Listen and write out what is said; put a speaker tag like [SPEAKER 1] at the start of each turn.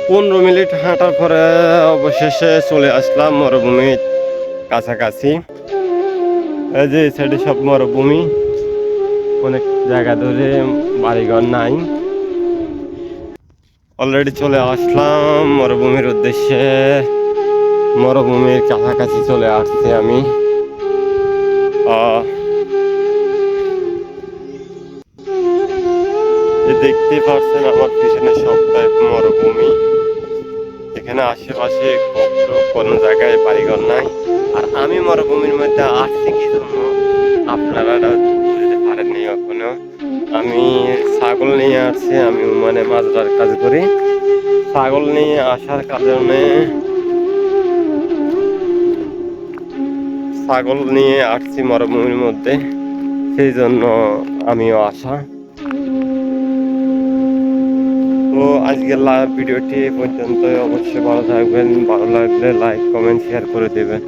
[SPEAKER 1] 15 minute হাঁটার পরে অবশেষে চলে আসলাম মরুভূমির কাছাকাছি। এই যে এই সাইডে সব মরুভূমি, অনেক জায়গা ধরে বাড়িঘর নাই। অলরেডি চলে আসলাম মরুভূমির উদ্দেশ্যে। মরুভূমির কাছাকাছি চলে আসছি আমি। দেখতে পাচ্ছেন আমার পিছনে সবটাই মরুভূমি। এখানে আশেপাশে কোনো জায়গায় বাড়িঘর নাই। আর আমি মরুভূমির মধ্যে আসছি কি জন্য আপনারা বুঝতে পারেননি এখনো। আমি ছাগল নিয়ে আসছি, আমি মানে মাজরার কাজ করি। ছাগল নিয়ে আসার কারণে ছাগল নিয়ে আসছি মরুভূমির মধ্যে, সেই জন্য আমিও আসা। তো আজকের ভিডিওটি এ পর্যন্ত। অবশ্যই ভালো থাকবেন, ভালো লাগলে লাইক কমেন্ট শেয়ার করে দেবেন।